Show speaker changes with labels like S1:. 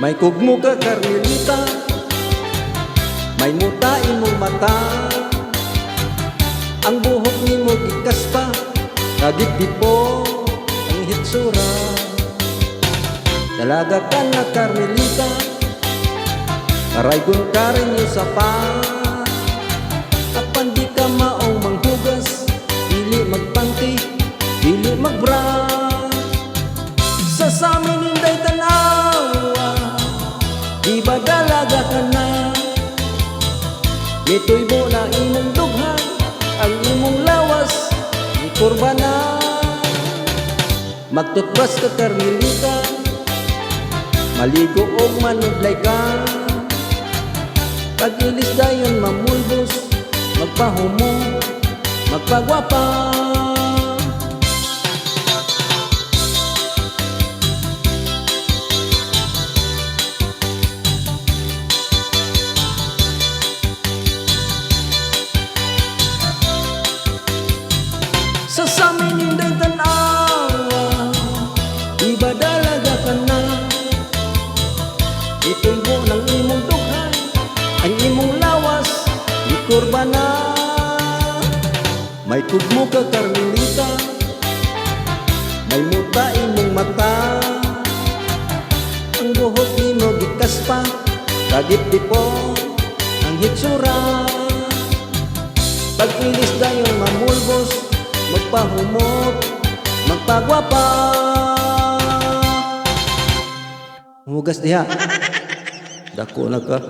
S1: May kugmo ka Carmelita, may muta imong mata. Ang buhok nimo gikas pa, kagit po ang hitsura. Dalaga ka na Carmelita, karaygon ka rin yung sapa. Apan di ka maong manghugas, dili magpanty, dili magbra. Sa samin hinday tanawa, di ba dalaga ka na? Ito'y mo na imong dughan, ang imong lawas, ni kurba na. Magtutbas ka Carmelita, maligo o manudlay ka. Pag-ilis dayon mamulbos, magpahumo, magpagwapa. Sa samin hinday tanawa, di ba dalaga ka na? Ito'y mo ng imong dughan, ang imong lawas, di kurba na. May kugmo ka Carmelita, may muta imong mata. Ang buhok nimo gikas pa, kagit po ang hitsura. Pag-ilis dayon mamulbos, magpahumot, magpagwapa. Hugas diha, dako na ka.